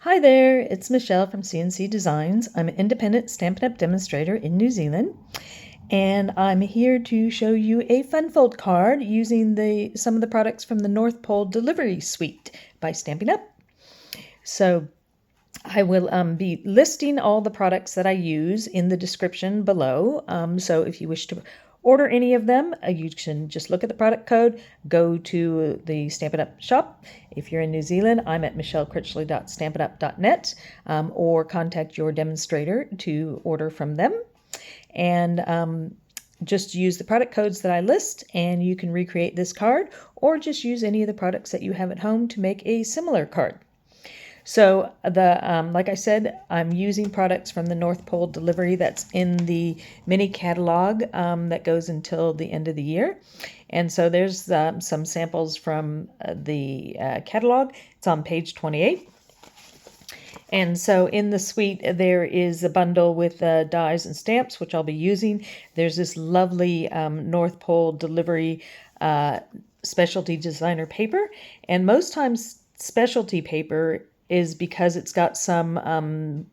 Hi there, it's Michelle from CNC Designs. I'm an independent Stampin' Up! Demonstrator in New Zealand, and I'm here to show you a fun fold card using some of the products from the North Pole Delivery Suite by Stampin' Up! So I will be listing all the products that I use in the description below. So if you wish to order any of them, you can just look at the product code, go to the Stampin' Up! Shop. If you're in New Zealand, I'm at michellekritchley.stampinup.net, or contact your demonstrator to order from them. And just use the product codes that I list, and you can recreate this card, or just use any of the products that you have at home to make a similar card. So like I said, I'm using products from the North Pole Delivery that's in the mini catalog that goes until the end of the year. And so there's some samples from the catalog. It's on page 28. And so in the suite, there is a bundle with dies and stamps, which I'll be using. There's this lovely North Pole Delivery specialty designer paper. And most times specialty paper is because it's got some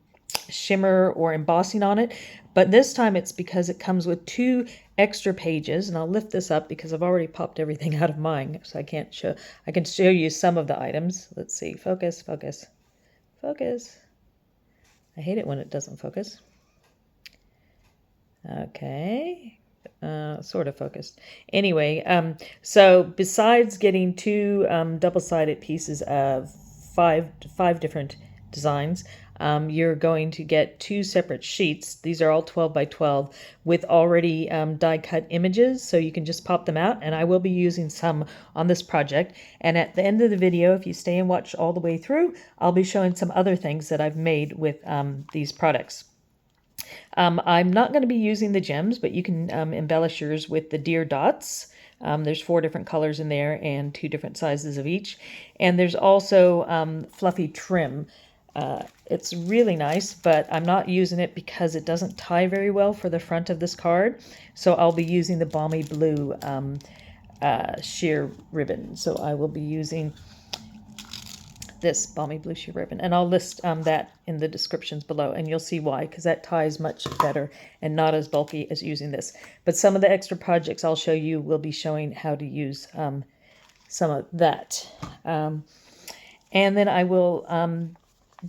shimmer or embossing on it. But this time it's because it comes with 2 extra pages. And I'll lift this up because I've already popped everything out of mine. So I can show you some of the items. Let's see, focus. Focus. I hate it when it doesn't focus. Okay. Sort of focused. Anyway, so besides getting 2 double-sided pieces of five different designs, you're going to get 2 separate sheets. These are all 12 by 12 with already die-cut images, so you can just pop them out, and I will be using some on this project. And at the end of the video, if you stay and watch all the way through, I'll be showing some other things that I've made with these products. I'm not going to be using the gems, but you can embellish yours with the deer dots. There's 4 different colors in there and 2 different sizes of each. And there's also fluffy trim. It's really nice, but I'm not using it because it doesn't tie very well for the front of this card. So I'll be using the Balmy Blue sheer ribbon. So I will be using this Balmy Blue sheer ribbon, and I'll list that in the descriptions below, and you'll see why, because that ties much better and not as bulky as using this. But some of the extra projects I'll show you will be showing how to use some of that. And then I will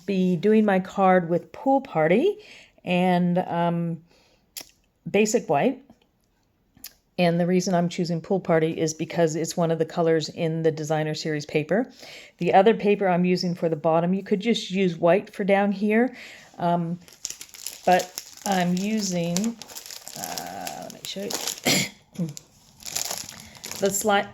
be doing my card with Pool Party and Basic White. And the reason I'm choosing Pool Party is because it's one of the colors in the designer series paper. The other paper I'm using for the bottom, you could just use white for down here. But I'm using, let me show you, the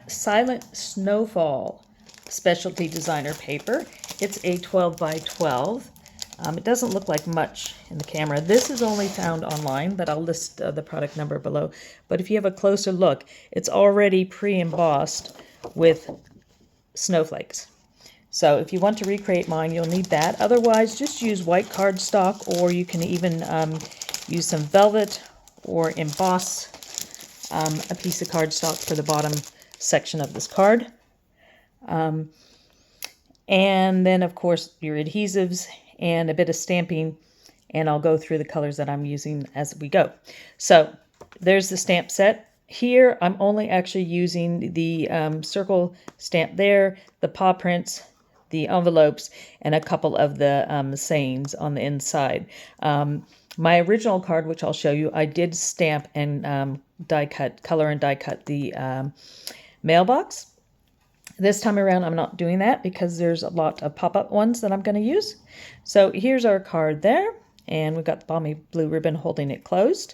Silent Snowfall specialty designer paper. It's a 12 by 12. It doesn't look like much in the camera. This is only found online, but I'll list the product number below. But if you have a closer look, it's already pre-embossed with snowflakes. So if you want to recreate mine, you'll need that. Otherwise, just use white cardstock, or you can even use some velvet or emboss a piece of cardstock for the bottom section of this card. And then, of course, your adhesives and a bit of stamping, and I'll go through the colors that I'm using as we go. So there's the stamp set. Here I'm only actually using the circle stamp there, the paw prints, the envelopes, and a couple of the sayings on the inside. My original card, which I'll show you, I did stamp and die cut, color and die cut the mailbox. This time around, I'm not doing that because there's a lot of pop-up ones that I'm going to use. So here's our card there, and we've got the Balmy Blue ribbon holding it closed.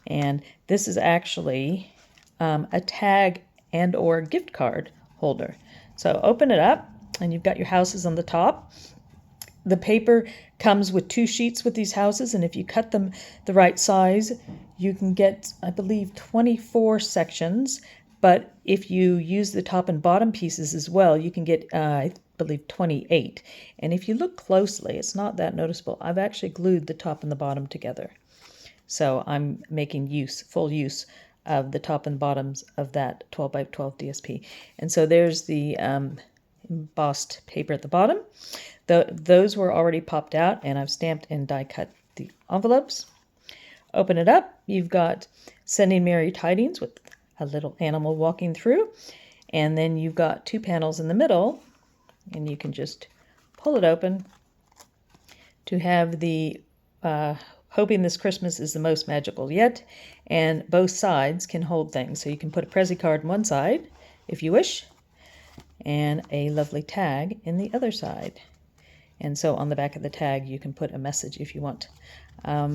And this is actually a tag and or gift card holder. So open it up, and you've got your houses on the top. The paper comes with 2 sheets with these houses, and if you cut them the right size, you can get, I believe, 24 sections. But if you use the top and bottom pieces as well, you can get, I believe, 28. And if you look closely, it's not that noticeable. I've actually glued the top and the bottom together. So I'm making full use of the top and bottoms of that 12 by 12 DSP. And so there's the embossed paper at the bottom. Those were already popped out, and I've stamped and die cut the envelopes. Open it up. You've got Sending Merry Tidings with a little animal walking through. And then you've got 2 panels in the middle, and you can just pull it open to have the Hoping This Christmas is the Most Magical Yet. And both sides can hold things. So you can put a Prezi card on one side, if you wish, and a lovely tag in the other side. And so on the back of the tag, you can put a message if you want. I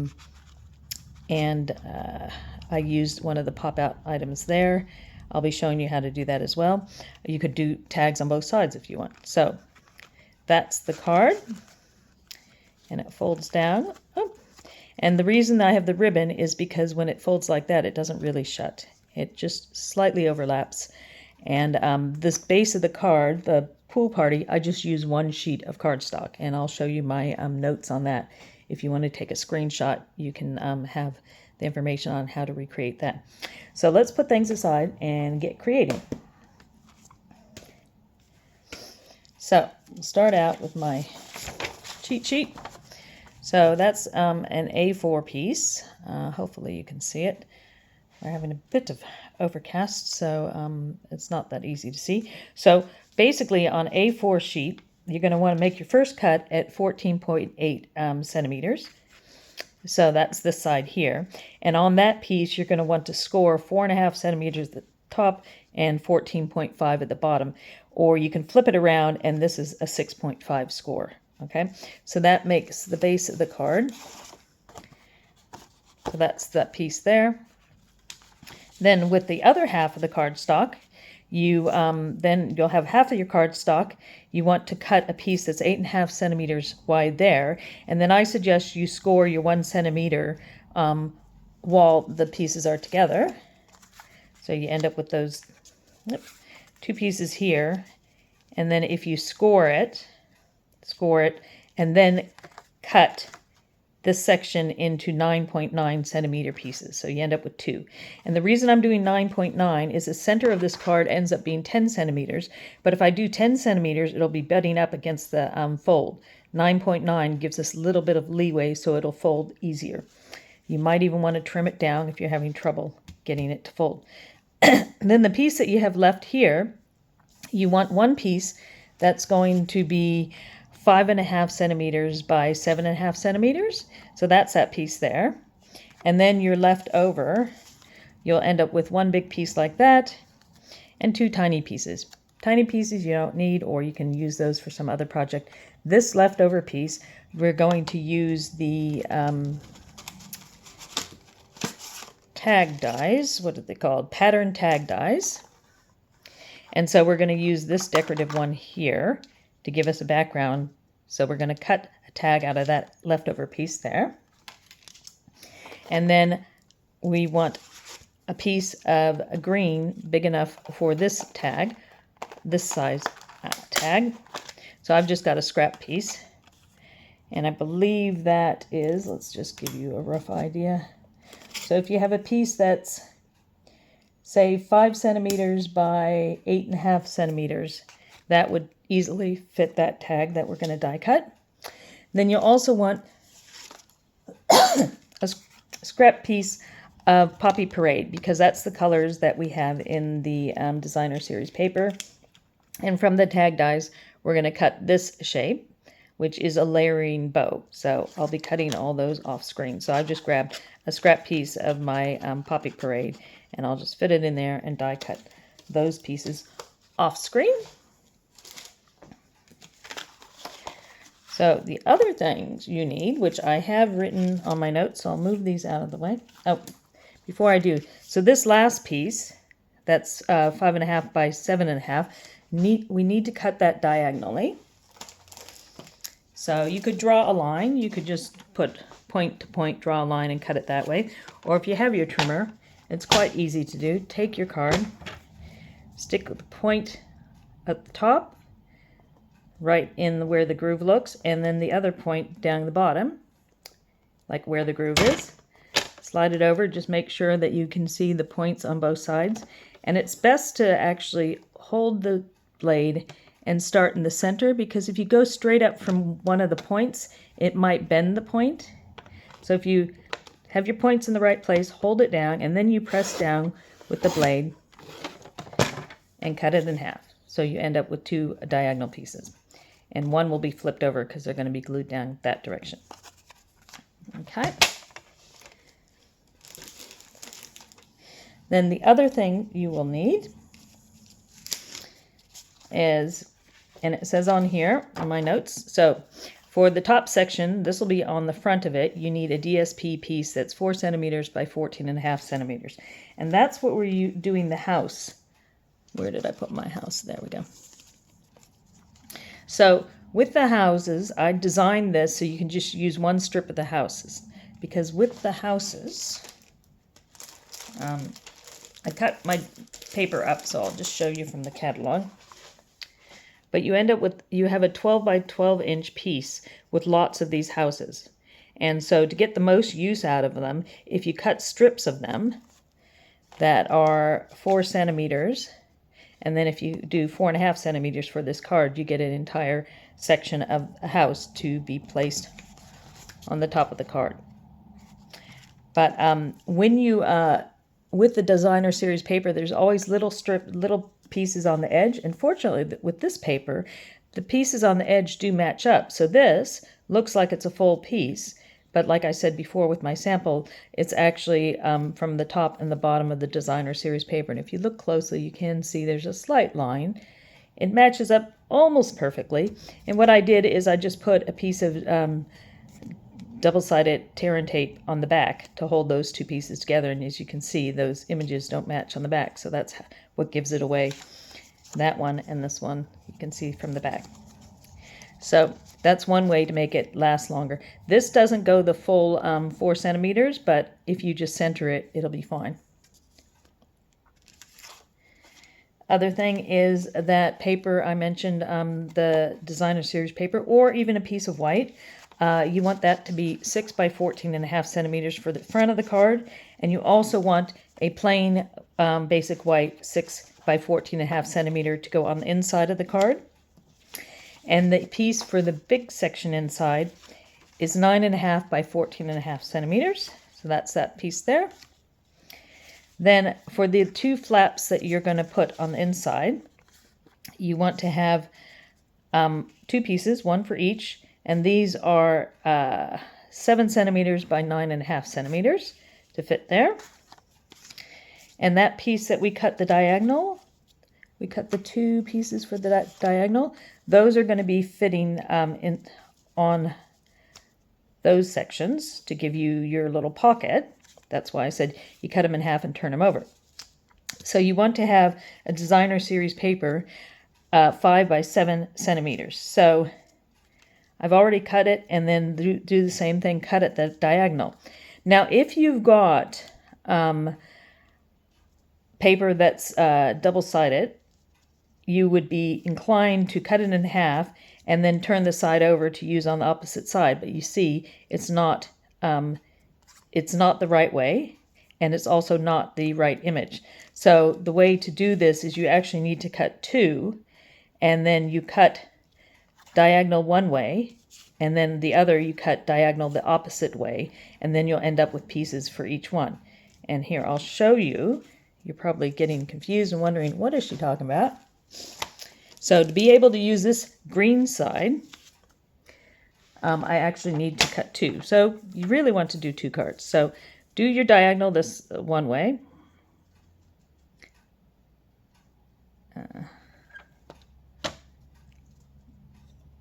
used one of the pop-out items there. I'll be showing you how to do that as well. You could do tags on both sides if you want. So that's the card, and it folds down. Oh. And the reason I have the ribbon is because when it folds like that, it doesn't really shut. It just slightly overlaps. And this base of the card, the pool party, I just use 1 sheet of cardstock, and I'll show you my notes on that. If you want to take a screenshot, you can have the information on how to recreate that. So let's put things aside and get creating. So we'll start out with my cheat sheet. So that's an A4 piece. Hopefully you can see it. We're having a bit of overcast, so it's not that easy to see. So basically on A4 sheet, you're going to want to make your first cut at 14.8 centimeters. So that's this side here. And on that piece, you're going to want to score 4.5 centimeters at the top and 14.5 at the bottom. Or you can flip it around, and this is a 6.5 score. Okay, so that makes the base of the card. So that's that piece there. Then with the other half of the cardstock, you'll have half of your cardstock. You want to cut a piece that's 8.5 centimeters wide there, and then I suggest you score your 1 centimeter while the pieces are together. So you end up with those 2 pieces here, and then if you score it, and then cut this section into 9.9 centimeter pieces. So you end up with 2. And the reason I'm doing 9.9 is the center of this card ends up being 10 centimeters. But if I do 10 centimeters, it'll be butting up against the fold. 9.9 gives us a little bit of leeway so it'll fold easier. You might even want to trim it down if you're having trouble getting it to fold. Then the piece that you have left here, you want one piece that's going to be 5.5 centimeters by 7.5 centimeters. So that's that piece there. And then your left over, you'll end up with 1 big piece like that and 2 tiny pieces. Tiny pieces you don't need, or you can use those for some other project. This leftover piece, we're going to use the tag dies. What are they called? Pattern tag dies. And so we're going to use this decorative one here to give us a background. So we're going to cut a tag out of that leftover piece there. And then we want a piece of a green big enough for this tag, this size tag. So I've just got a scrap piece. And I believe that is, let's just give you a rough idea. So if you have a piece that's, say, 5 centimeters by 8.5 centimeters, that would easily fit that tag that we're going to die cut. Then you'll also want a scrap piece of Poppy Parade, because that's the colors that we have in the designer series paper. And from the tag dies, we're going to cut this shape, which is a layering bow. So I'll be cutting all those off screen. So I've just grabbed a scrap piece of my Poppy Parade, and I'll just fit it in there and die cut those pieces off screen. So the other things you need, which I have written on my notes, so I'll move these out of the way. Oh, before I do, so this last piece, that's 5.5 by 7.5, we need to cut that diagonally. So you could draw a line. You could just put point to point, draw a line and cut it that way. Or if you have your trimmer, it's quite easy to do. Take your card, stick the point at the top, right in where the groove looks, and then the other point down the bottom, like where the groove is. Slide it over, just make sure that you can see the points on both sides. And it's best to actually hold the blade and start in the center, because if you go straight up from one of the points, it might bend the point. So if you have your points in the right place, hold it down, and then you press down with the blade and cut it in half. So you end up with 2 diagonal pieces. And one will be flipped over because they're going to be glued down that direction. Okay. Then the other thing you will need is, and it says on here on my notes, so for the top section, this will be on the front of it, you need a DSP piece that's 4 centimeters by 14.5 centimeters. And that's what we're doing the house. Where did I put my house? There we go. So with the houses, I designed this so you can just use one strip of the houses. Because with the houses, I cut my paper up, so I'll just show you from the catalog. But you end up with, you have a 12 by 12 inch piece with lots of these houses. And so to get the most use out of them, if you cut strips of them that are 4 centimeters, and then if you do 4.5 centimeters for this card, you get an entire section of a house to be placed on the top of the card. But when you, with the designer series paper, there's always little pieces on the edge. And fortunately, with this paper, the pieces on the edge do match up. So this looks like it's a full piece. But like I said before with my sample, it's actually from the top and the bottom of the designer series paper. And if you look closely, you can see there's a slight line. It matches up almost perfectly. And what I did is I just put a piece of double-sided tear and tape on the back to hold those 2 pieces together. And as you can see, those images don't match on the back. So that's what gives it away. That one and this one, you can see from the back. So that's one way to make it last longer. This doesn't go the full 4 centimeters, but if you just center it, it'll be fine. Other thing is that paper I mentioned, the designer series paper, or even a piece of white. You want that to be 6 by 14.5 centimeters for the front of the card. And you also want a plain basic white 6 by 14.5 centimeter to go on the inside of the card. And the piece for the big section inside is 9.5 by 14.5 centimeters. So that's that piece there. Then for the 2 flaps that you're going to put on the inside, you want to have 2 pieces, one for each. And these are 7 centimeters by 9.5 centimeters to fit there. And that piece that we cut the diagonal, we cut the 2 pieces for the diagonal. Those are going to be fitting on those sections to give you your little pocket. That's why I said you cut them in half and turn them over. So you want to have a designer series paper 5 by 7 centimeters. So I've already cut it, and then do the same thing, cut it the diagonal. Now if you've got paper that's double-sided, you would be inclined to cut it in half and then turn the side over to use on the opposite side. But you see, it's not the right way, and it's also not the right image. So the way to do this is you actually need to cut 2, and then you cut diagonal one way, and then the other you cut diagonal the opposite way, and then you'll end up with pieces for each one. And here, I'll show you. You're probably getting confused and wondering, what is she talking about? So to be able to use this green side, I actually need to cut 2. So you really want to do 2 cards. So do your diagonal this one way.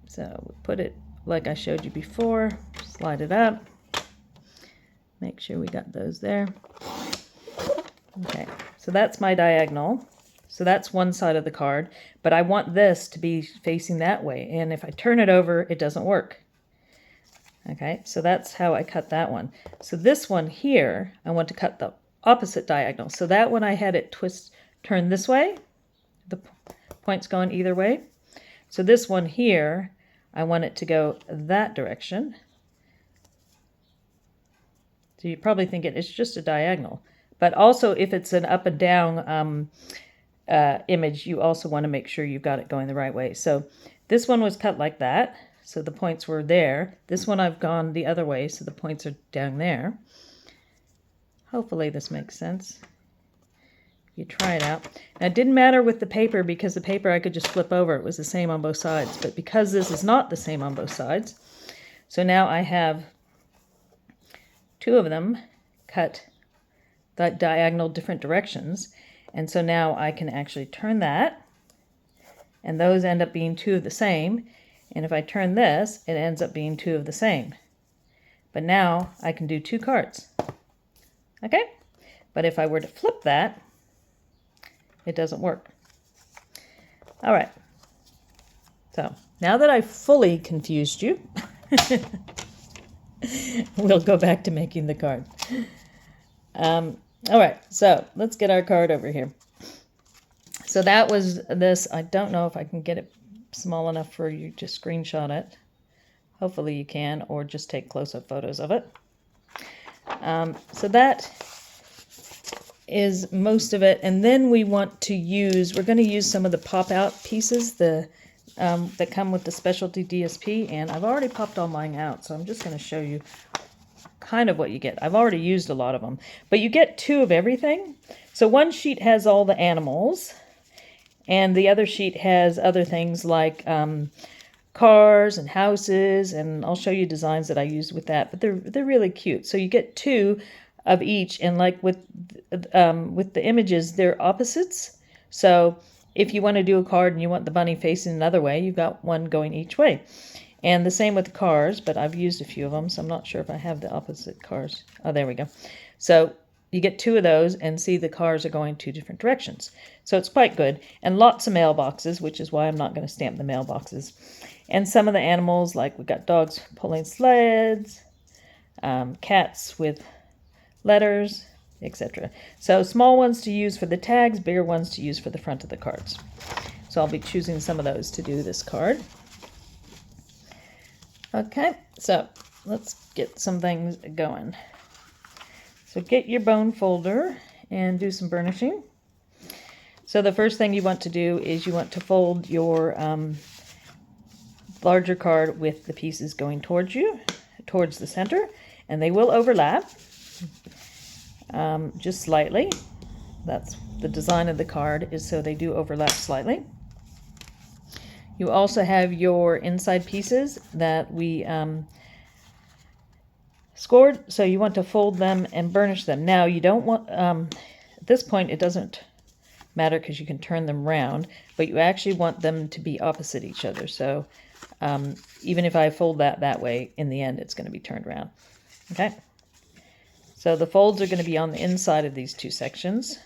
So we put it like I showed you before, slide it up, make sure we got those there. Okay, so that's my diagonal. So that's one side of the card, but I want this to be facing that way. And if I turn it over, it doesn't work. Okay, so that's how I cut that one. So this one here, I want to cut the opposite diagonal. So that one I had it turn this way. The point's going either way. So this one here, I want it to go that direction. So you probably think it's just a diagonal. But also if it's an up and down image, you also want to make sure you've got it going the right way. So this one was cut like that, so the points were there. This one I've gone the other way, so the points are down there. Hopefully this makes sense. You try it out. Now, it didn't matter with the paper because the paper I could just flip over. It was the same on both sides. But because this is not the same on both sides, so now I have two of them cut that diagonal different directions. And so now I can actually turn that, and those end up being two of the same. And if I turn this, it ends up being two of the same. But now I can do two cards. Okay? But if I were to flip that, it doesn't work. All right. So now that I've fully confused you, we'll go back to making the card. All right, so let's get our card over here. So that was this. I don't know if I can get it small enough for you to screenshot it. Hopefully you can, or just take close-up photos of it. So that is most of it. And then we want to use, we're going to use some of the pop-out pieces that come with the specialty DSP. And I've already popped all mine out, so I'm just going to show you kind of what you get. I've already used a lot of them, but you get two of everything. So one sheet has all the animals, and the other sheet has other things like cars and houses, and I'll show you designs that I used with that, but they're really cute. So you get two of each, and like with the images, they're opposites. So if you want to do a card and you want the bunny facing another way, you've got one going each way. And the same with the cars, but I've used a few of them, so I'm not sure if I have the opposite cars. Oh, there we go. So you get two of those, and see the cars are going two different directions. So it's quite good. And lots of mailboxes, which is why I'm not going to stamp the mailboxes. And some of the animals, like we've got dogs pulling sleds, cats with letters, etc. So small ones to use for the tags, bigger ones to use for the front of the cards. So I'll be choosing some of those to do this card. Okay, so let's get some things going. So get your bone folder and do some burnishing. So the first thing you want to do is you want to fold your larger card with the pieces going towards you, towards the center, and they will overlap just slightly. That's the design of the card, is so they do overlap slightly. You also have your inside pieces that we scored, so you want to fold them and burnish them. Now you don't want, at this point it doesn't matter because you can turn them round, but you actually want them to be opposite each other. So even if I fold that way, in the end it's going to be turned around. Okay, so the folds are going to be on the inside of these two sections,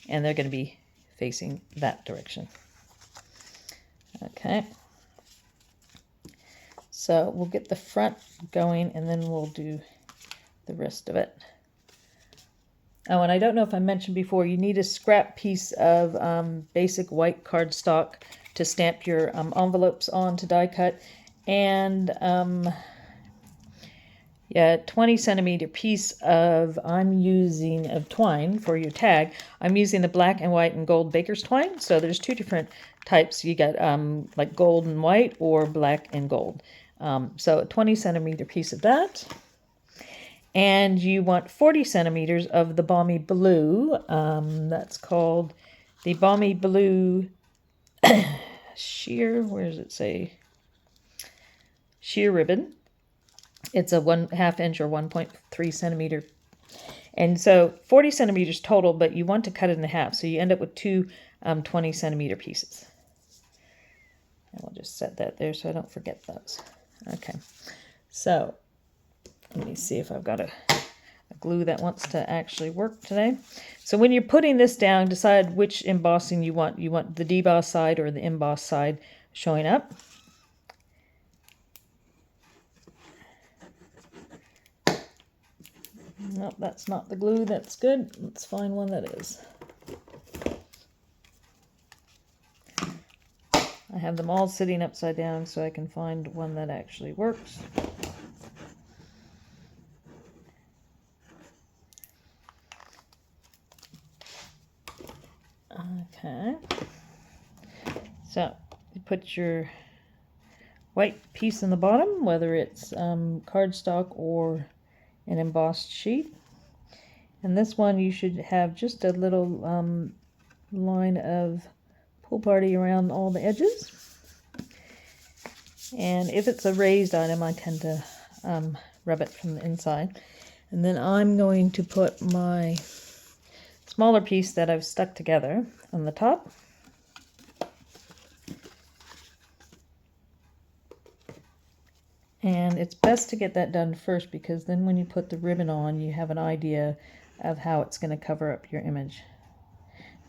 and they're going to be facing that direction. Okay, so we'll get the front going, and then we'll do the rest of it. Oh, and I don't know if I mentioned before, you need a scrap piece of basic white cardstock to stamp your envelopes on to die cut, and yeah, 20 centimeter piece of, of twine for your tag. I'm using the black and white and gold baker's twine. So there's two different types. You got like gold and white, or black and gold. So a 20 centimeter piece of that. And you want 40 centimeters of the Balmy Blue. That's called the Balmy Blue sheer, where does it say? Sheer ribbon. It's a 1/2 inch or 1.3 centimeter. And so 40 centimeters total, but you want to cut it in half. So you end up with two 20 centimeter pieces. And we'll just set that there so I don't forget those. Okay, so let me see if I've got a glue that wants to actually work today. So when you're putting this down, decide which embossing you want. You want the deboss side or the emboss side showing up. Nope, that's not the glue. That's good. Let's find one that is. I have them all sitting upside down so I can find one that actually works. Okay. So you put your white piece in the bottom, whether it's cardstock or an embossed sheet. And this one you should have just a little line of pull party around all the edges. And if it's a raised item, I tend to rub it from the inside. And then I'm going to put my smaller piece that I've stuck together on the top. And it's best to get that done first, because then when you put the ribbon on, you have an idea of how it's going to cover up your image.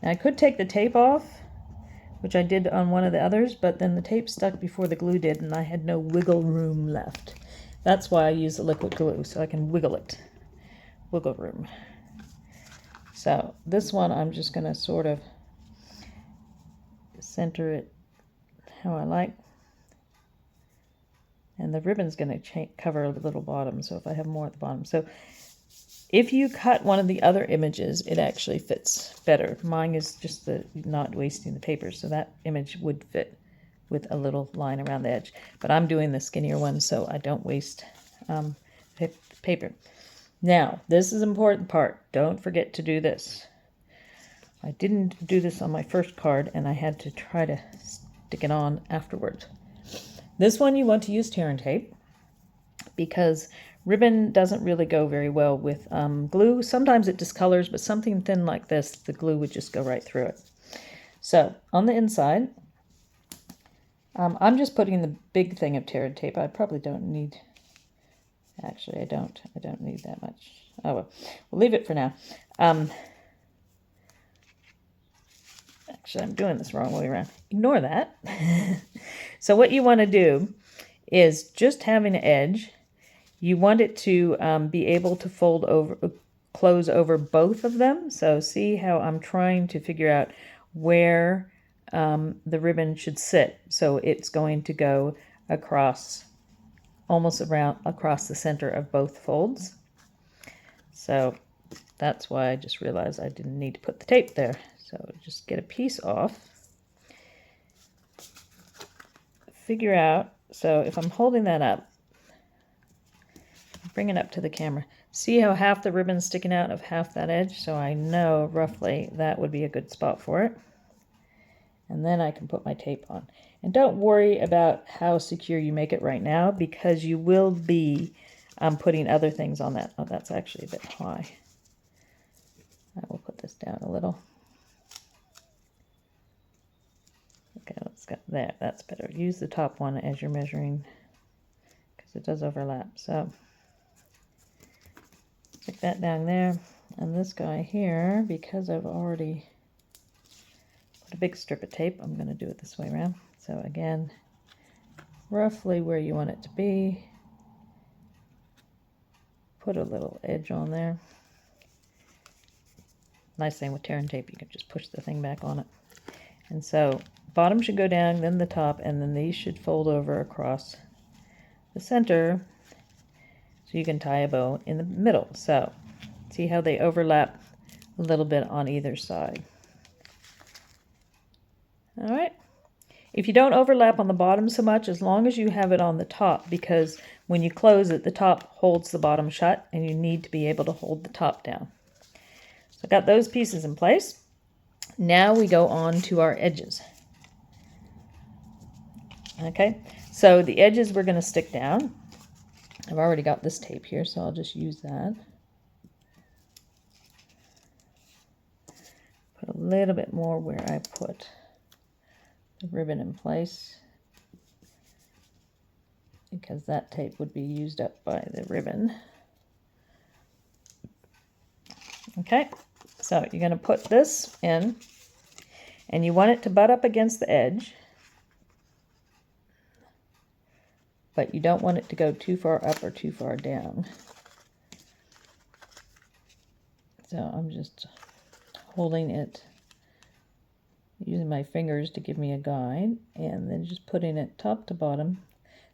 Now I could take the tape off, which I did on one of the others, but then the tape stuck before the glue did, and I had no wiggle room left. That's why I use the liquid glue, so I can wiggle it. Wiggle room. So this one I'm just going to sort of center it how I like. And the ribbon's going to cover the little bottom, so if I have more at the bottom. So if you cut one of the other images, it actually fits better. Mine is just the not wasting the paper, so that image would fit with a little line around the edge. But I'm doing the skinnier one, so I don't waste paper. Now, this is an important part. Don't forget to do this. I didn't do this on my first card, and I had to try to stick it on afterwards. This one you want to use tear and tape, because ribbon doesn't really go very well with glue. Sometimes it discolors, but something thin like this, the glue would just go right through it. So on the inside, I'm just putting the big thing of tear and tape. I probably don't need, actually I don't need that much. Oh well, we'll leave it for now. Actually, I'm doing this wrong way around. Ignore that. So what you want to do is just have an edge. You want it to be able to close over both of them. So see how I'm trying to figure out where the ribbon should sit. So it's going to go across, almost across the center of both folds. So that's why I just realized I didn't need to put the tape there. So just get a piece off. Figure out, so if I'm holding that up, bring it up to the camera. See how half the ribbon's sticking out of half that edge? So I know roughly that would be a good spot for it. And then I can put my tape on. And don't worry about how secure you make it right now, because you will be putting other things on that. Oh, that's actually a bit high. I will put this down a little. Okay, let's go there. That's better. Use the top one as you're measuring, because it does overlap. So stick that down there. And this guy here, because I've already put a big strip of tape, I'm going to do it this way around. So again, roughly where you want it to be. Put a little edge on there. Nice thing with tear and tape, you can just push the thing back on it. And so bottom should go down, then the top, and then these should fold over across the center, so you can tie a bow in the middle. So see how they overlap a little bit on either side. All right. If you don't overlap on the bottom so much, as long as you have it on the top, because when you close it, the top holds the bottom shut, and you need to be able to hold the top down. So I got those pieces in place. Now we go on to our edges. Okay, so the edges we're going to stick down. I've already got this tape here, so I'll just use that. Put a little bit more where I put the ribbon in place, because that tape would be used up by the ribbon. Okay, so you're going to put this in, and you want it to butt up against the edge, but you don't want it to go too far up or too far down. So I'm just holding it, using my fingers to give me a guide, and then just putting it top to bottom.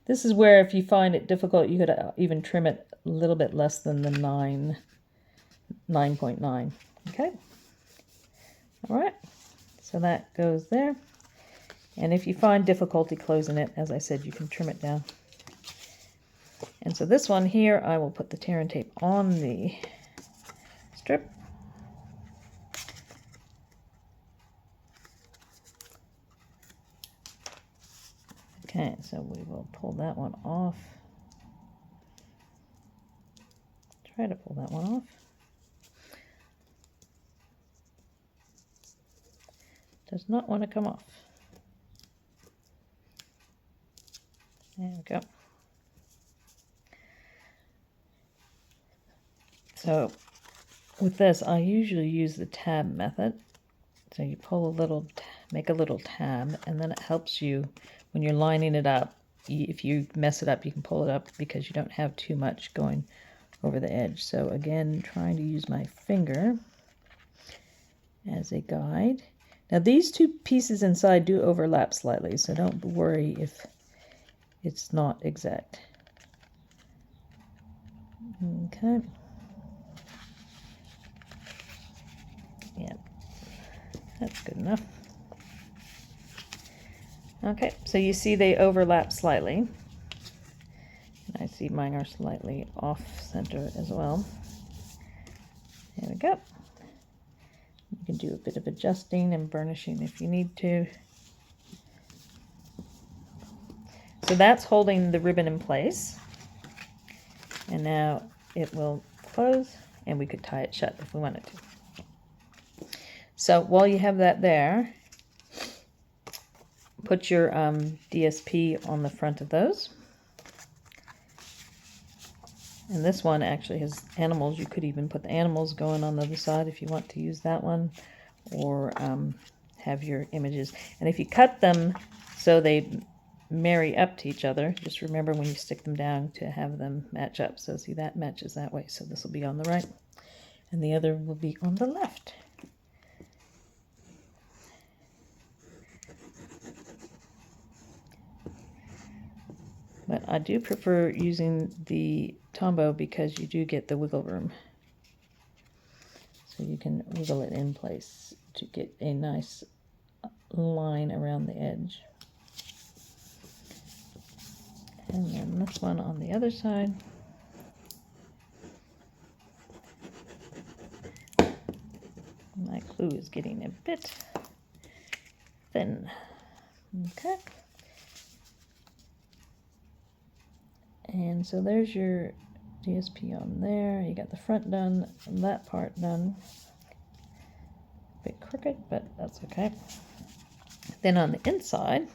This is where, if you find it difficult, you could even trim it a little bit less than the 9.9. Okay. All right. So that goes there. And if you find difficulty closing it, as I said, you can trim it down. And so this one here, I will put the tear and tape on the strip. Okay, so we will pull that one off. Try to pull that one off. Does not want to come off. There we go. So with this, I usually use the tab method. So you pull a little, make a little tab, and then it helps you when you're lining it up. If you mess it up, you can pull it up because you don't have too much going over the edge. So again, trying to use my finger as a guide. Now these two pieces inside do overlap slightly, so don't worry if it's not exact. Okay. Yeah, that's good enough. Okay, so you see they overlap slightly. And I see mine are slightly off center as well. There we go. You can do a bit of adjusting and burnishing if you need to. So that's holding the ribbon in place. And now it will close, and we could tie it shut if we wanted to. So while you have that there, put your DSP on the front of those. And this one actually has animals. You could even put the animals going on the other side if you want to use that one, or have your images. And if you cut them so they marry up to each other, just remember when you stick them down to have them match up. So see, that matches that way. So this will be on the right and the other will be on the left. But I do prefer using the Tombow because you do get the wiggle room. So you can wiggle it in place to get a nice line around the edge. And then this one on the other side. My glue is getting a bit thin. Okay. And so there's your DSP on there. You got the front done, and that part done. A bit crooked, but that's okay. Then on the inside,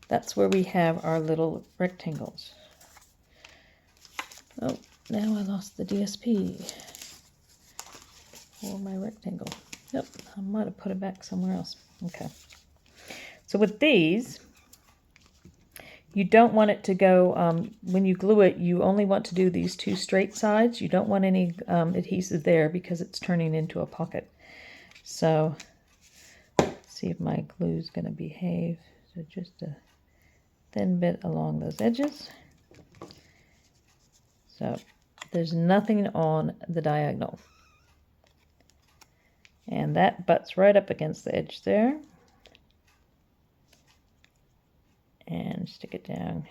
that's where we have our little rectangles. Oh, now I lost the DSP for my rectangle. Yep, I might have put it back somewhere else. Okay. So with these, you don't want it to go, when you glue it, you only want to do these two straight sides. You don't want any adhesive there because it's turning into a pocket. So, let's see if my glue is going to behave. So just a thin bit along those edges. So, there's nothing on the diagonal. And that butts right up against the edge there. And stick it down.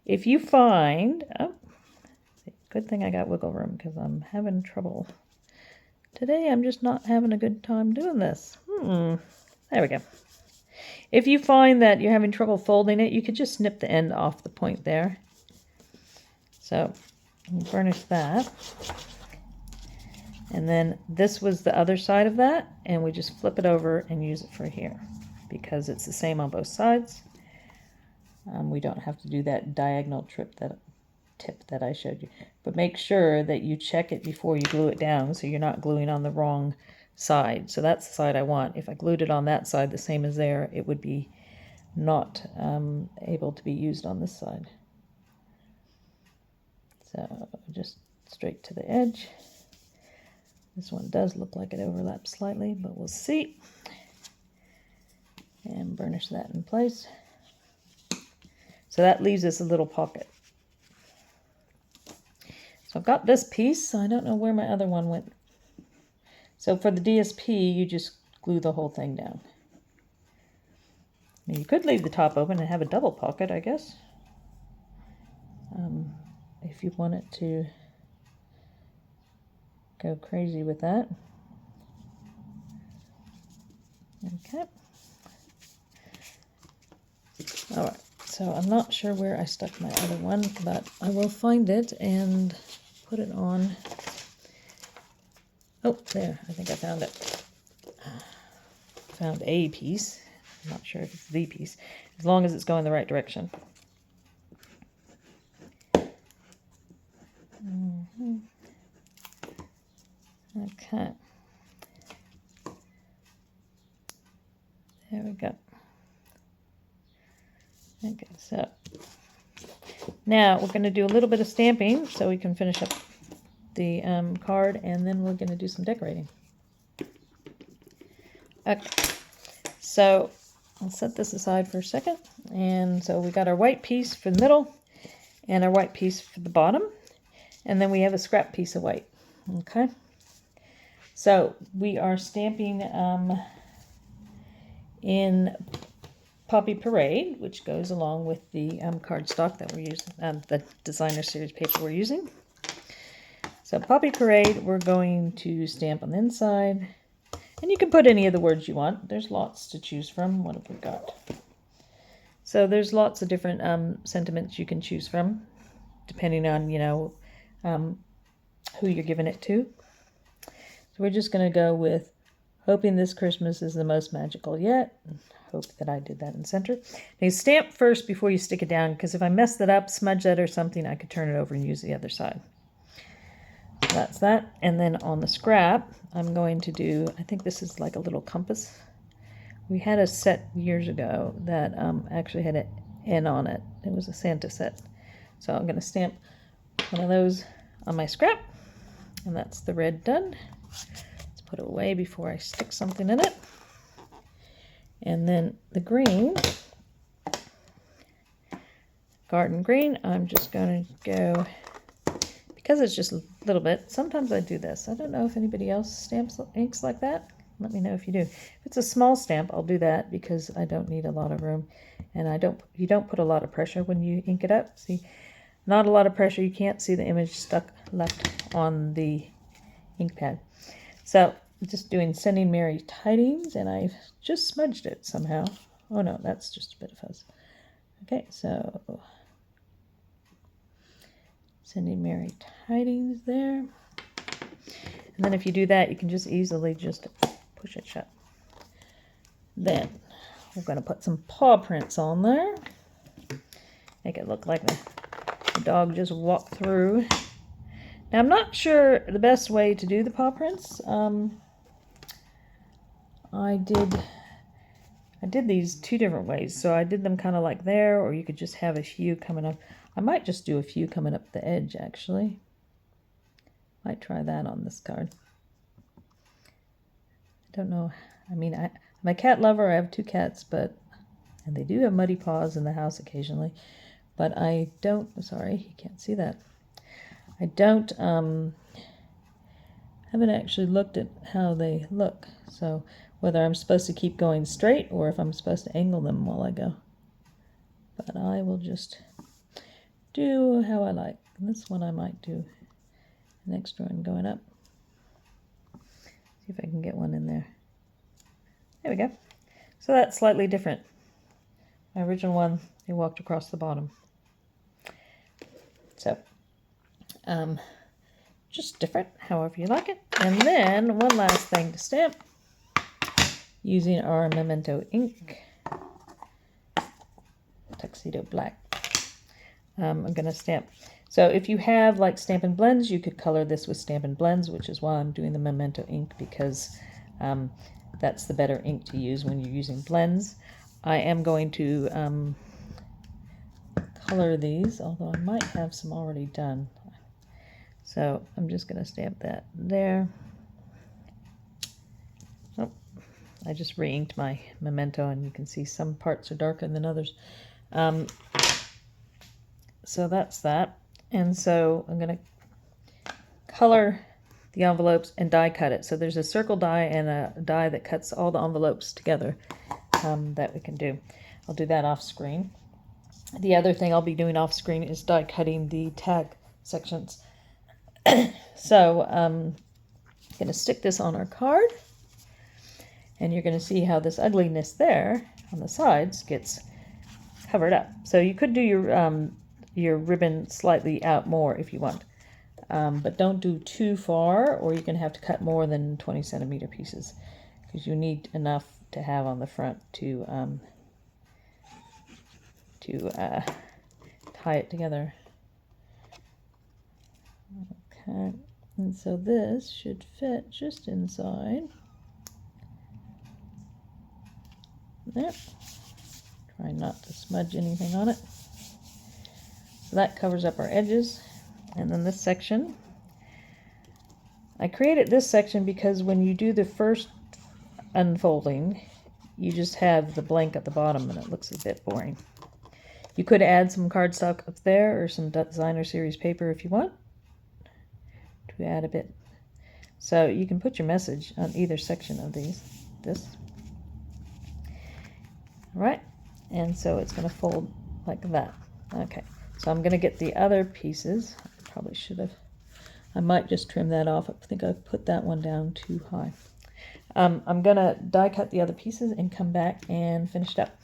If you find, oh, good thing I got wiggle room because I'm having trouble. Today I'm just not having a good time doing this. There we go. If you find that you're having trouble folding it, you could just snip the end off the point there. So burnish that. And then this was the other side of that, and we just flip it over and use it for here because it's the same on both sides. We don't have to do that diagonal tip that I showed you. But make sure that you check it before you glue it down so you're not gluing on the wrong side. So that's the side I want. If I glued it on that side the same as there, it would be not able to be used on this side. So just straight to the edge. This one does look like it overlaps slightly, but we'll see. And burnish that in place. So that leaves us a little pocket. So I've got this piece. I don't know where my other one went. So for the DSP, you just glue the whole thing down. I mean, you could leave the top open and have a double pocket, I guess. If you wanted to go crazy with that. Okay. All right, so I'm not sure where I stuck my other one, but I will find it and put it on. Oh, there, I think I found it. Found a piece. I'm not sure if it's the piece, as long as it's going the right direction. Okay. There we go. Okay, so now we're going to do a little bit of stamping so we can finish up the card, and then we're going to do some decorating. Okay, so I'll set this aside for a second. And so we got our white piece for the middle and our white piece for the bottom, and then we have a scrap piece of white. Okay, so we are stamping in Poppy Parade, which goes along with the cardstock that we're using, the designer series paper we're using. So Poppy Parade, we're going to stamp on the inside, and you can put any of the words you want. There's lots to choose from. What have we got? So there's lots of different sentiments you can choose from, depending on, you know, who you're giving it to. So we're just going to go with hoping this Christmas is the most magical yet. Hope that I did that in center. Now you stamp first before you stick it down, because if I messed it up, smudge that or something, I could turn it over and use the other side. So that's that. And then on the scrap, I'm going to do, I think this is like a little compass. We had a set years ago that actually had an N on it. It was a Santa set. So I'm going to stamp one of those on my scrap. And that's the red done. Let's put it away before I stick something in it. And then the green, garden green, I'm just going to go, because it's just a little bit, sometimes I do this. I don't know if anybody else stamps inks like that. Let me know if you do. If it's a small stamp, I'll do that because I don't need a lot of room. And you don't put a lot of pressure when you ink it up. See, not a lot of pressure. You can't see the image left on the ink pad. So just doing Sending Merry Tidings, and I've just smudged it somehow. Oh no, that's just a bit of fuzz. Okay, so Sending Merry Tidings there. And then if you do that, you can just easily just push it shut. Then we're going to put some paw prints on there. Make it look like the dog just walked through. Now I'm not sure the best way to do the paw prints. I did these two different ways. So I did them kind of like there, or you could just have a few coming up. I might just do a few coming up the edge, actually. Might try that on this card. I don't know. I mean, I'm a cat lover. I have 2 cats, and they do have muddy paws in the house occasionally. But I don't, sorry, you can't see that. I don't, haven't actually looked at how they look. So whether I'm supposed to keep going straight or if I'm supposed to angle them while I go. But I will just do how I like. And this one I might do an extra one going up. See if I can get one in there. There we go. So that's slightly different. My original one, they walked across the bottom. So, just different, however you like it. And then one last thing to stamp, using our Memento ink, Tuxedo Black. I'm going to stamp. So if you have like Stampin' Blends, you could color this with Stampin' Blends, which is why I'm doing the Memento ink, because that's the better ink to use when you're using blends. I am going to color these, although I might have some already done. So I'm just going to stamp that there. Oh, I just re-inked my Memento, and you can see some parts are darker than others. So that's that. And so I'm going to color the envelopes and die cut it. So there's a circle die and a die that cuts all the envelopes together that we can do. I'll do that off screen. The other thing I'll be doing off screen is die cutting the tag sections. So I'm going to stick this on our card, and you're going to see how this ugliness there on the sides gets covered up. So you could do your ribbon slightly out more if you want, but don't do too far, or you're going to have to cut more than 20 centimeter pieces, because you need enough to have on the front to tie it together. Okay, and so this should fit just inside there. Try not to smudge anything on it. So that covers up our edges. And then this section, I created this section because when you do the first unfolding, you just have the blank at the bottom and it looks a bit boring. You could add some cardstock up there or some designer series paper if you want to add a bit. So you can put your message on either section of this. All right, and so it's going to fold like that. Okay, so I'm going to get the other pieces. I probably should have. I might just trim that off. I think I put that one down too high. I'm going to die cut the other pieces and come back and finish it up.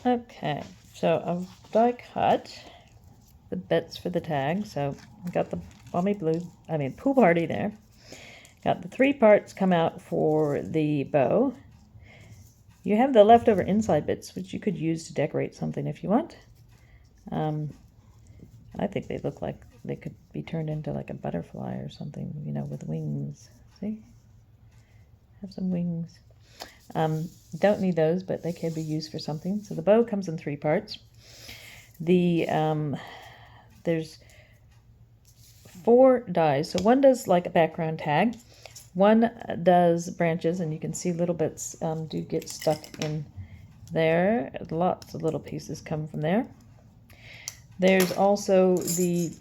Okay, so I've die cut the bits for the tag. So I've got the Pool Party there. Got the 3 parts come out for the bow. You have the leftover inside bits, which you could use to decorate something if you want. I think they look like they could be turned into like a butterfly or something, you know, with wings. See? Have some wings. Don't need those, but they can be used for something. So the bow comes in 3 parts. There's 4 dies. So one does like a background tag. One does branches, and you can see little bits do get stuck in there. Lots of little pieces come from there. There's also the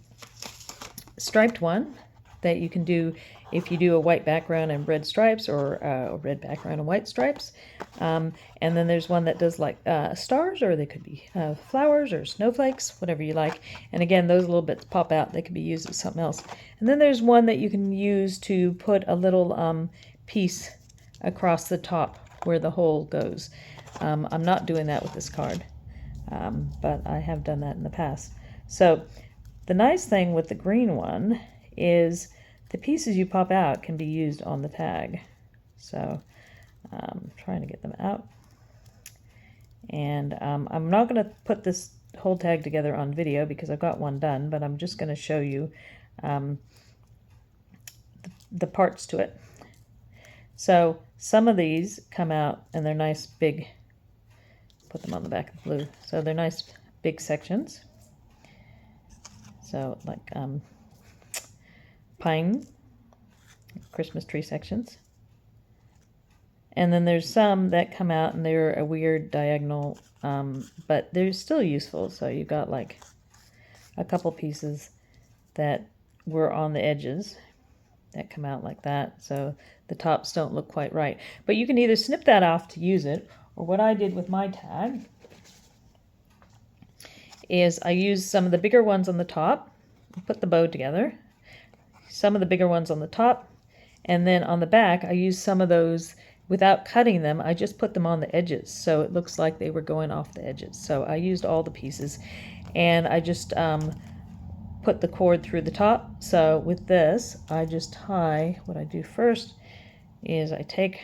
striped one that you can do if you do a white background and red stripes, or a red background and white stripes. And then there's one that does like stars, or they could be flowers or snowflakes, whatever you like. And again, those little bits pop out. They could be used as something else. And then there's one that you can use to put a little piece across the top where the hole goes. I'm not doing that with this card, but I have done that in the past. So the nice thing with the green one is the pieces you pop out can be used on the tag. So I'm trying to get them out. And I'm not going to put this whole tag together on video because I've got one done, but I'm just going to show you the parts to it. So some of these come out and they're nice big, put them on the back of the blue. So they're nice big sections. So like pine, Christmas tree sections. And then there's some that come out and they're a weird diagonal, but they're still useful. So you've got like a couple pieces that were on the edges that come out like that. So the tops don't look quite right. But you can either snip that off to use it, or what I did with my tag is I used some of the bigger ones on the top, put the bow together, some of the bigger ones on the top, and then on the back I used some of those without cutting them. I just put them on the edges so it looks like they were going off the edges. So I used all the pieces, and I just put the cord through the top. So with this I just tie, what I do first is I take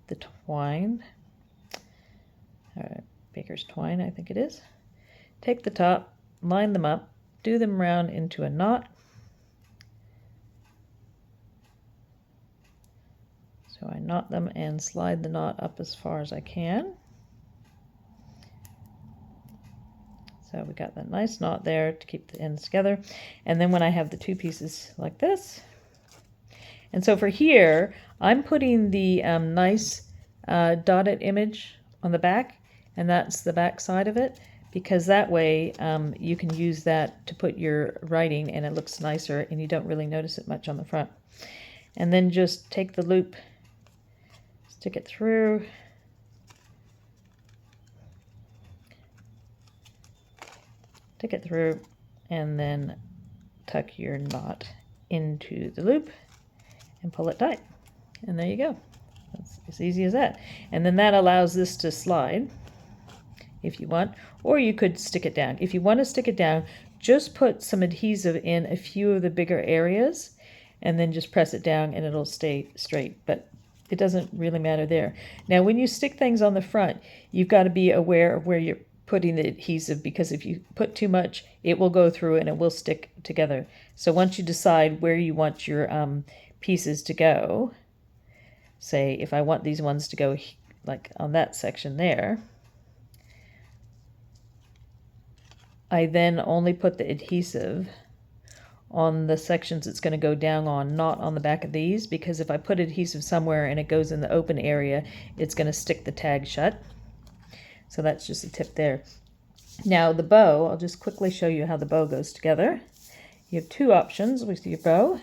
the twine, baker's twine I think it is, take the top, line them up, do them round into a knot. So I knot them and slide the knot up as far as I can. So we got that nice knot there to keep the ends together. And then when I have the 2 pieces like this, and so for here, I'm putting the nice dotted image on the back, and that's the back side of it, because that way you can use that to put your writing and it looks nicer and you don't really notice it much on the front. And then just take the loop, stick it through, stick it through, and then tuck your knot into the loop and pull it tight. And there you go. It's as easy as that. And then that allows this to slide if you want, or you could stick it down. If you want to stick it down, just put some adhesive in a few of the bigger areas and then just press it down and it'll stay straight, but it doesn't really matter there. Now when you stick things on the front, you've got to be aware of where you're putting the adhesive, because if you put too much, it will go through and it will stick together. So once you decide where you want your pieces to go, say if I want these ones to go like on that section there, I then only put the adhesive on the sections it's going to go down on, not on the back of these, because if I put adhesive somewhere and it goes in the open area, it's going to stick the tag shut. So that's just a tip there. Now the bow, I'll just quickly show you how the bow goes together. You have two options with your bow.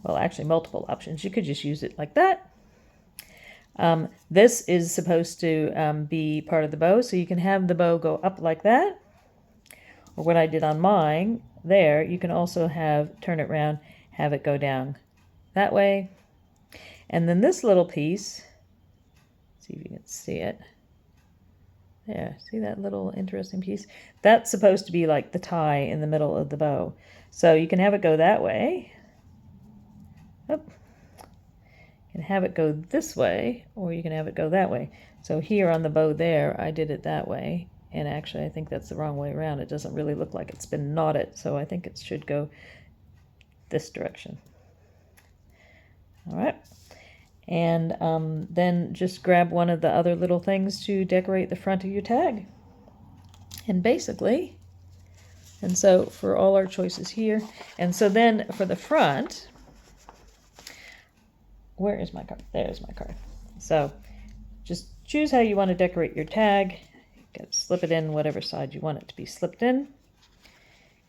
Well, actually multiple options. You could just use it like that. This is supposed to be part of the bow, so you can have the bow go up like that. Or what I did on mine there, you can also turn it around, have it go down that way. And then this little piece, see if you can see it. There, see that little interesting piece? That's supposed to be like the tie in the middle of the bow. So you can have it go that way. Oh. You can have it go this way, or you can have it go that way. So here on the bow there, I did it that way. And actually, I think that's the wrong way around. It doesn't really look like it's been knotted, so I think it should go this direction. All right. And then just grab one of the other little things to decorate the front of your tag. And basically, and so for all our choices here, and so then for the front, where is my card? There's my card. So just choose how you want to decorate your tag. You got to slip it in whatever side you want it to be slipped in.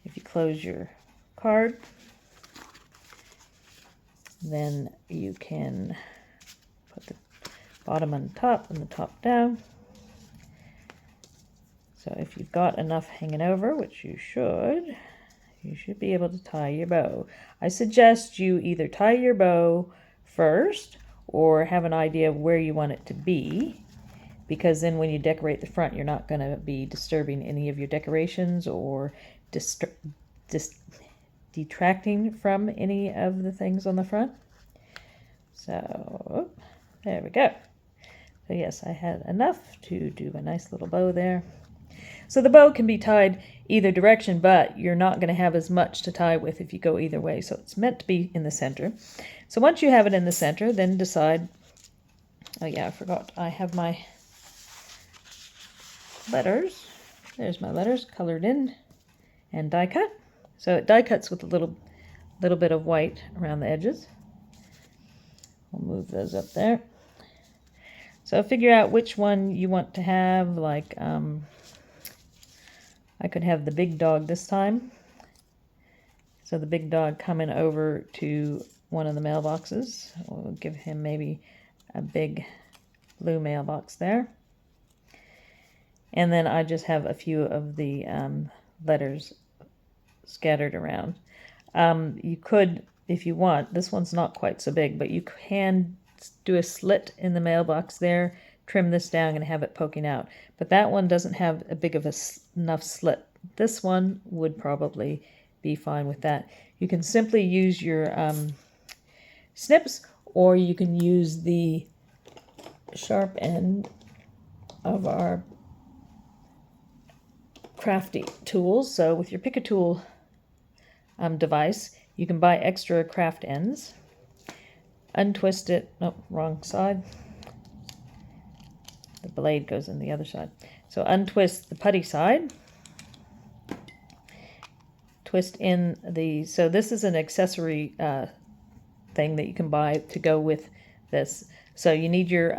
If you close your card, then you can put the bottom on top and the top down. So if you've got enough hanging over, which you should be able to tie your bow. I suggest you either tie your bow first or have an idea of where you want it to be, because then when you decorate the front, you're not going to be disturbing any of your decorations or detracting from any of the things on the front. So there we go. So yes, I had enough to do a nice little bow there. So the bow can be tied either direction, but you're not going to have as much to tie with if you go either way. So it's meant to be in the center. So once you have it in the center, then decide, oh yeah, I forgot, I have my letters. There's my letters colored in and die cut. So it die cuts with a little bit of white around the edges. We'll move those up there. So figure out which one you want to have, like I could have the big dog this time. So the big dog coming over to one of the mailboxes. We'll give him maybe a big blue mailbox there. And then I just have a few of the letters scattered around. You could, if you want, this one's not quite so big, but you can do a slit in the mailbox there, trim this down and have it poking out. But that one doesn't have a big of enough slit. This one would probably be fine with that. You can simply use your snips, or you can use the sharp end of our crafty tools. So with your pick a tool device, you can buy extra craft ends, untwist it, no, wrong side. The blade goes in the other side. So untwist the putty side, twist in the, so this is an accessory thing that you can buy to go with this. So you need your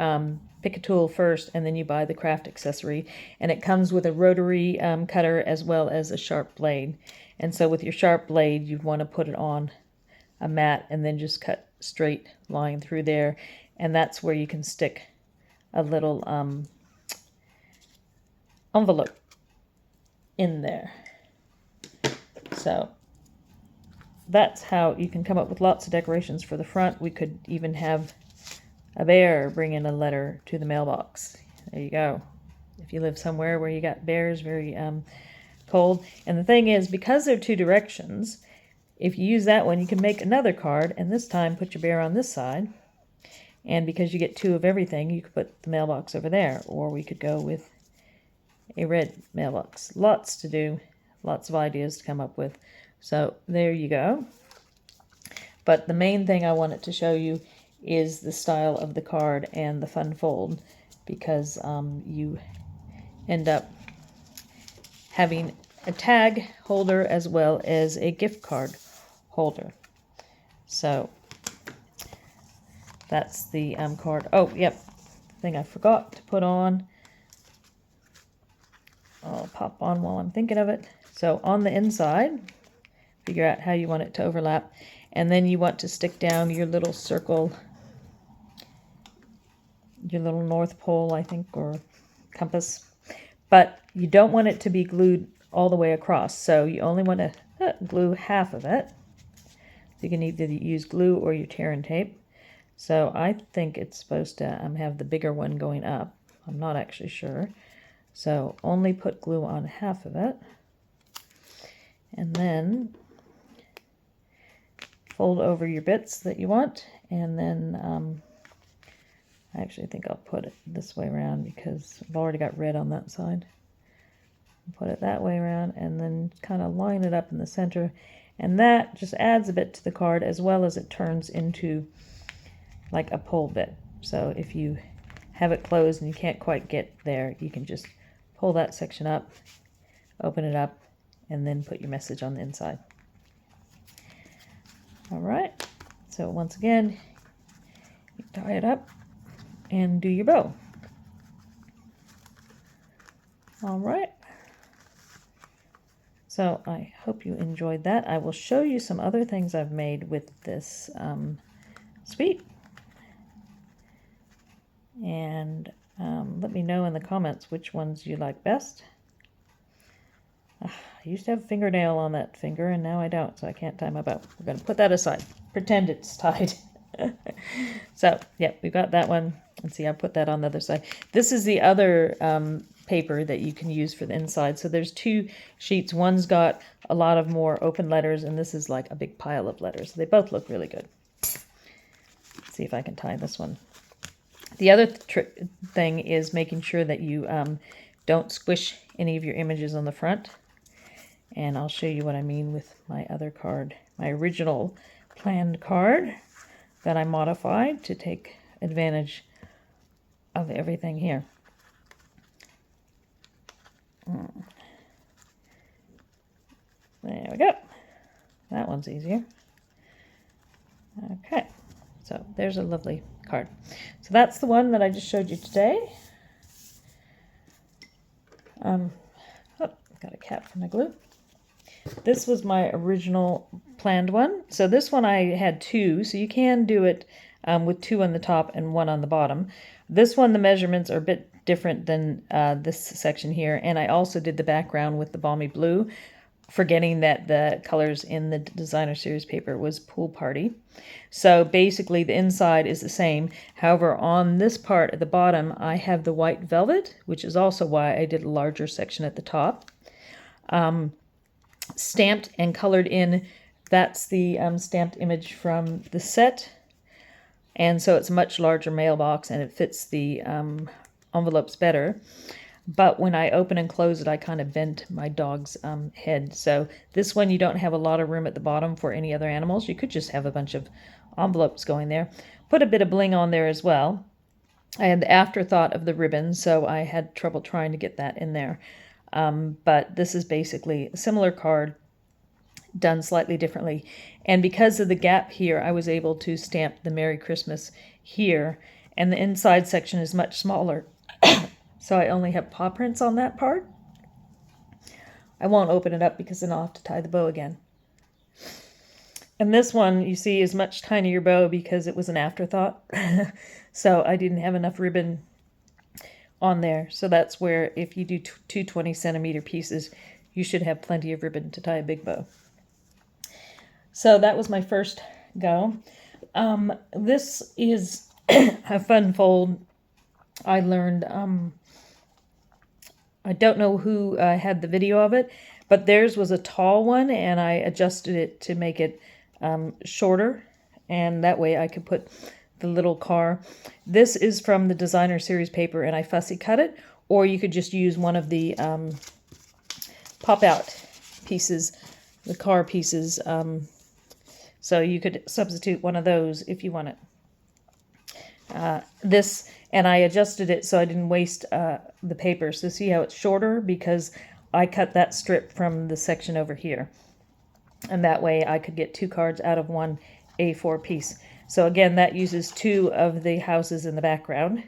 pick a tool first, and then you buy the craft accessory. And it comes with a rotary cutter as well as a sharp blade. And so with your sharp blade, you'd want to put it on a mat and then just cut straight line through there. And that's where you can stick a little envelope in there. So that's how you can come up with lots of decorations for the front. We could even have a bear bring in a letter to the mailbox. There you go. If you live somewhere where you got bears, very cold. And the thing is, because they're two directions, if you use that one, you can make another card, and this time put your bear on this side. And because you get two of everything, you could put the mailbox over there. Or we could go with a red mailbox. Lots to do, lots of ideas to come up with. So there you go. But the main thing I wanted to show you is the style of the card and the fun fold, because you end up having a tag holder as well as a gift card holder. So that's the card. Oh, yep, thing I forgot to put on. I'll pop on while I'm thinking of it. So on the inside, figure out how you want it to overlap, and then you want to stick down your little circle, your little North Pole, I think, or compass. But you don't want it to be glued all the way across, so you only want to glue half of it. You can either use glue or your tear and tape. So I think it's supposed to have the bigger one going up. I'm not actually sure. So only put glue on half of it. And then fold over your bits that you want. And then I actually think I'll put it this way around because I've already got red on that side. Put it that way around and then kind of line it up in the center. And that just adds a bit to the card, as well as it turns into like a pull bit. So if you have it closed and you can't quite get there, you can just pull that section up, open it up, and then put your message on the inside. All right, so once again, you tie it up and do your bow. All right. So I hope you enjoyed that. I will show you some other things I've made with this sweep. And let me know in the comments which ones you like best. I used to have a fingernail on that finger, and now I don't, so I can't tie my bow. We're going to put that aside. Pretend it's tied. So, yeah, we've got that one. Let's see, I put that on the other side. This is the other paper that you can use for the inside. So there's two sheets. One's got a lot of more open letters, and this is like a big pile of letters. They both look really good. Let's see if I can tie this one. The other thing is making sure that you don't squish any of your images on the front. And I'll show you what I mean with my other card, my original planned card that I modified to take advantage of everything here. There we go. That one's easier. Okay, so there's a lovely card. So that's the one that I just showed you today. Oh, got a cap for my glue. This was my original planned one. So this one I had two, so you can do it with two on the top and one on the bottom. This one, the measurements are a bit different than this section here, and I also did the background with the balmy blue, forgetting that the colors in the designer series paper was Pool Party. So basically the inside is the same. However, on this part at the bottom, I have the white velvet, which is also why I did a larger section at the top. Stamped and colored in, that's the stamped image from the set. And so it's a much larger mailbox and it fits the envelopes better. But when I open and close it, I kind of bent my dog's head. So this one, you don't have a lot of room at the bottom for any other animals. You could just have a bunch of envelopes going there. Put a bit of bling on there as well. I had the afterthought of the ribbon, so I had trouble trying to get that in there. But this is basically a similar card done slightly differently. And because of the gap here, I was able to stamp the Merry Christmas here. and the inside section is much smaller. So I only have paw prints on that part. I won't open it up because then I'll have to tie the bow again. And this one, you see, is much tinier bow because it was an afterthought. So I didn't have enough ribbon on there. So that's where if you do two 20-centimeter pieces, you should have plenty of ribbon to tie a big bow. So that was my first go. This is a fun fold. I learned, I don't know who had the video of it, but theirs was a tall one, and I adjusted it to make it shorter, and that way I could put the little car. This is from the designer series paper, and I fussy cut it, or you could just use one of the pop out pieces, the car pieces. So you could substitute one of those if you want it. This, and I adjusted it so I didn't waste the paper. So see how it's shorter, because I cut that strip from the section over here. And that way I could get 2 cards out of one A4 piece. So again, that uses 2 of the houses in the background.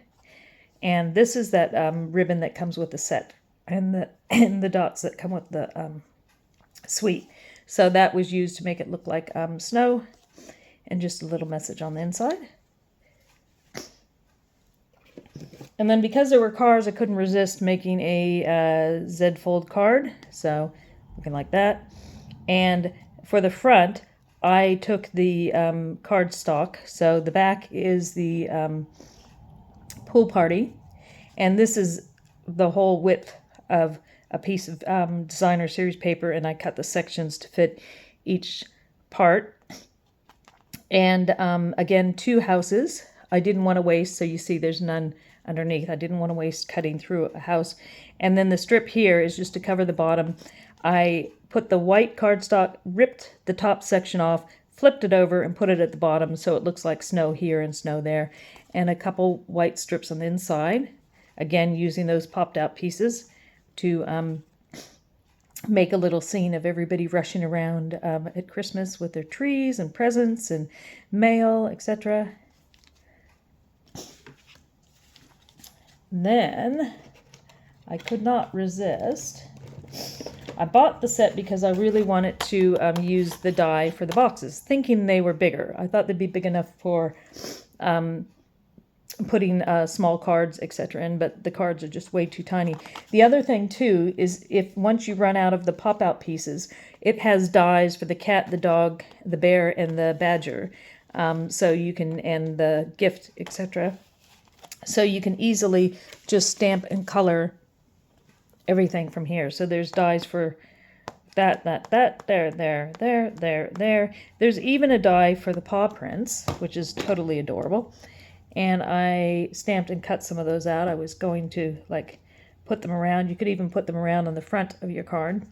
And this is that ribbon that comes with the set, and the dots that come with the suite. So that was used to make it look like snow, and just a little message on the inside. And then because there were cars, I couldn't resist making a Z-fold card. So looking like that. And for the front, I took the cardstock. So the back is the pool party. And this is the whole width of a piece of designer series paper, and I cut the sections to fit each part. And again, 2 houses. I didn't want to waste, so you see there's none underneath. I didn't want to waste cutting through a house. And then the strip here is just to cover the bottom. I put the white cardstock, ripped the top section off, flipped it over, and put it at the bottom so it looks like snow here and snow there. And a couple white strips on the inside. Again, using those popped out pieces to make a little scene of everybody rushing around at Christmas with their trees and presents and mail, etc. Then I could not resist. I bought the set because I really wanted to use the die for the boxes, thinking they were bigger. I thought they'd be big enough for putting small cards, etc. in, but the cards are just way too tiny. The other thing too is, if once you run out of the pop-out pieces, it has dies for the cat, the dog, the bear, and the badger. So you can, and the gift, etc. So you can easily just stamp and color everything from here. So there's dies for that, there. There's even a die for the paw prints, which is totally adorable. And I stamped and cut some of those out. I was going to like put them around. You could even put them around on the front of your card.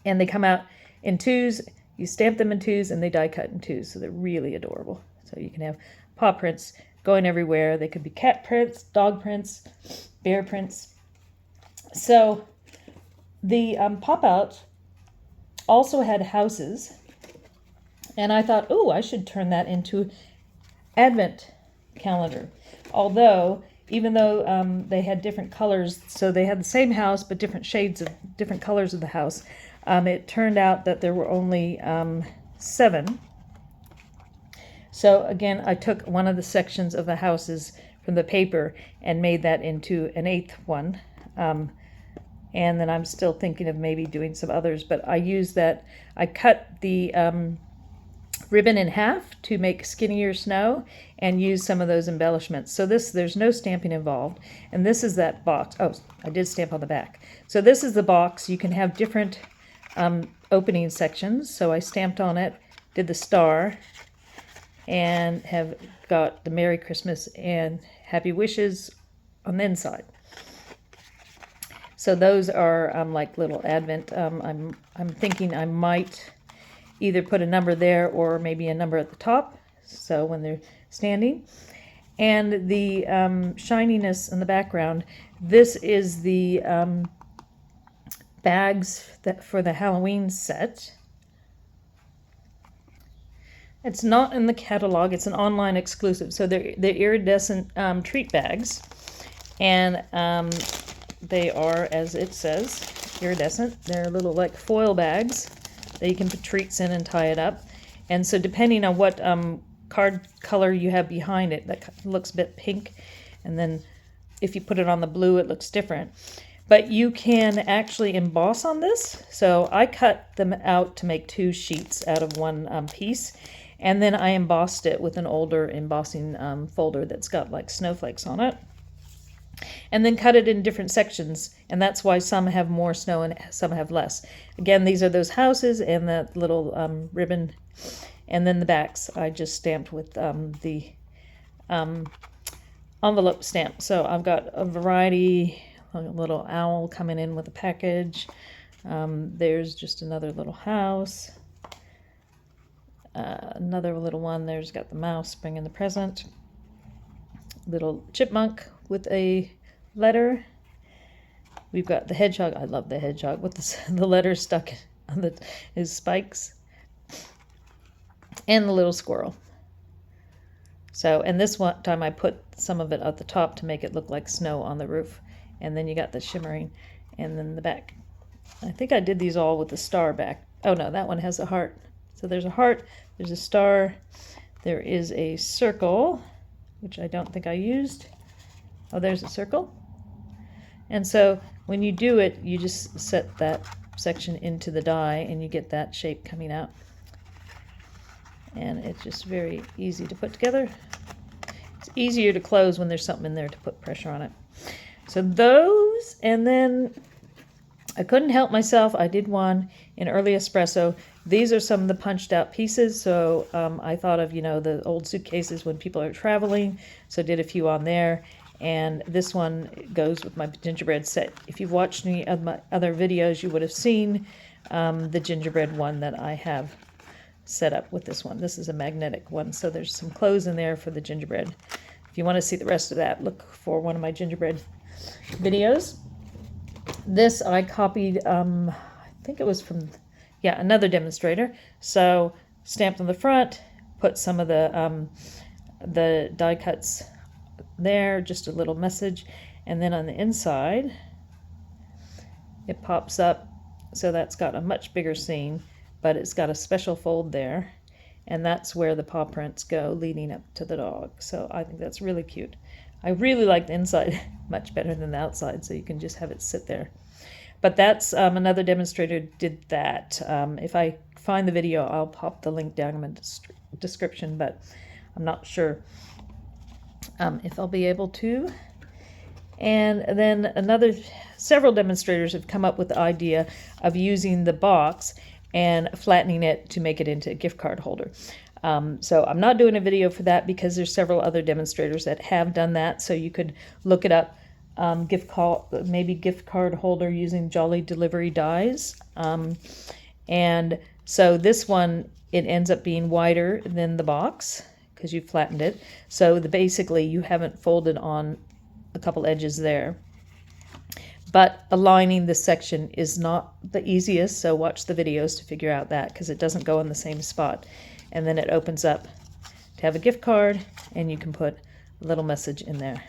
And they come out in 2s. You stamp them in 2s, and they die cut in 2s. So they're really adorable. So you can have paw prints going everywhere. They could be cat prints, dog prints, bear prints. So the pop-out also had houses. And I thought, oh, I should turn that into Advent calendar. Although, even though they had different colors, so they had the same house but different shades of different colors of the house, it turned out that there were only 7. So again, I took one of the sections of the houses from the paper and made that into an 8th one. And then I'm still thinking of maybe doing some others, but I used that. I cut the ribbon in half to make skinnier snow and use some of those embellishments. So there's no stamping involved. And this is that box. Oh, I did stamp on the back. So this is the box. You can have different opening sections. So I stamped on it, did the star, and have got the Merry Christmas and Happy Wishes on the inside. So those are like little Advent. I'm thinking I might either put a number there or maybe a number at the top, so when they're standing. And the shininess in the background, this is the bags that for the Halloween set. It's not in the catalog. It's an online exclusive. So they're iridescent treat bags. And they are, as it says, iridescent. They're little like foil bags that you can put treats in and tie it up. And so depending on what card color you have behind it, that looks a bit pink. And then if you put it on the blue, it looks different. But you can actually emboss on this. So I cut them out to make 2 sheets out of one piece. And then I embossed it with an older embossing folder that's got like snowflakes on it. And then cut it in different sections. And that's why some have more snow and some have less. Again, these are those houses and that little ribbon. And then the backs I just stamped with the envelope stamp. So I've got a variety. A little owl coming in with a package. There's just another little house. Another little one. There's got the mouse bringing the present. Little chipmunk with a letter. We've got the hedgehog. I love the hedgehog with the letter stuck on his spikes. And the little squirrel. So, and this one time I put some of it at the top to make it look like snow on the roof. And then you got the shimmering, and then the back. I think I did these all with the star back. Oh no, that one has a heart. So there's a heart, there's a star, there is a circle, which I don't think I used. Oh, there's a circle. And so when you do it, you just set that section into the die and you get that shape coming out. And it's just very easy to put together. It's easier to close when there's something in there to put pressure on it. So those, and then I couldn't help myself. I did one in early espresso. These are some of the punched out pieces. So I thought of, the old suitcases when people are traveling. So I did a few on there. And this one goes with my gingerbread set. If you've watched any of my other videos, you would have seen the gingerbread one that I have set up with this one. This is a magnetic one. So there's some clothes in there for the gingerbread. If you want to see the rest of that, look for one of my gingerbread videos. This I copied, I think it was from, another demonstrator. So stamped on the front, put some of the die cuts there, just a little message, and then on the inside it pops up. So that's got a much bigger scene, but it's got a special fold there, and that's where the paw prints go leading up to the dog. So I think that's really cute. I really like the inside much better than the outside, so you can just have it sit there. But that's another demonstrator did that. If I find the video, I'll pop the link down in the description, but I'm not sure if I'll be able to. And then several demonstrators have come up with the idea of using the box and flattening it to make it into a gift card holder. So I'm not doing a video for that because there's several other demonstrators that have done that. So you could look it up, gift card holder using Jolly Delivery dies. And so this one, it ends up being wider than the box because you flattened it. So basically you haven't folded on a couple edges there. But aligning this section is not the easiest, so watch the videos to figure out that, because it doesn't go in the same spot. And then it opens up to have a gift card, and you can put a little message in there.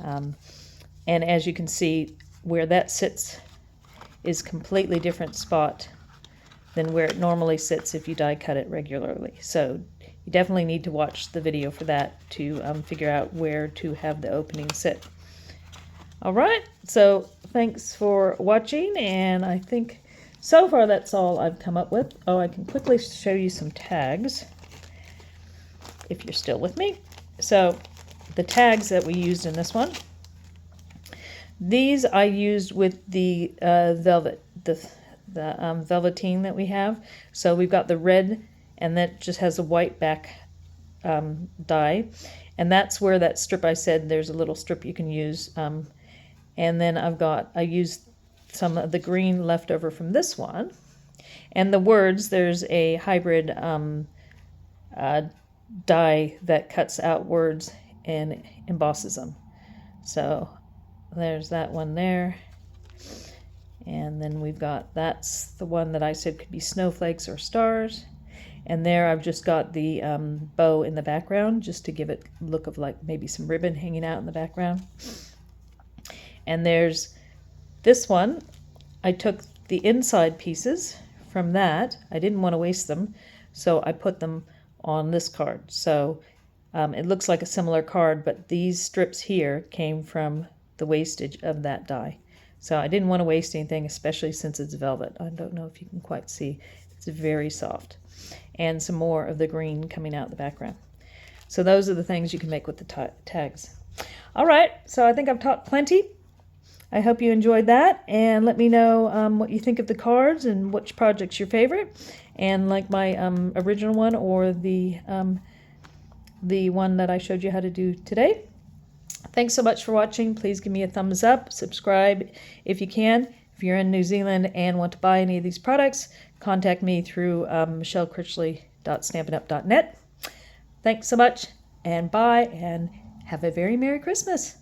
And as you can see, where that sits is completely different spot than where it normally sits if you die cut it regularly. So you definitely need to watch the video for that to figure out where to have the opening sit. All right, so thanks for watching, and I think so far that's all I've come up with. Oh, I can quickly show you some tags if you're still with me. So the tags that we used in this one, these I used with the velvet, the velveteen that we have. So we've got the red, and that just has a white back die, and that's where that strip I said there's a little strip you can use. And then I used some of the green left over from this one. And the words, there's a hybrid die that cuts out words and embosses them. So there's that one there. And then we've got, that's the one that I said could be snowflakes or stars. And there I've just got the bow in the background just to give it a look of like maybe some ribbon hanging out in the background. And there's this one. I took the inside pieces from that. I didn't want to waste them, so I put them on this card. So it looks like a similar card, but these strips here came from the wastage of that die. So I didn't want to waste anything, especially since it's velvet. I don't know if you can quite see. It's very soft. And some more of the green coming out in the background. So those are the things you can make with the tags. All right, so I think I've talked plenty. I hope you enjoyed that, and let me know what you think of the cards and which project's your favorite, and like my original one or the one that I showed you how to do today. Thanks so much for watching. Please give me a thumbs up, subscribe if you can. If you're in New Zealand and want to buy any of these products, contact me through michellekritchley.stampinup.net. Thanks so much, and bye, and have a very Merry Christmas.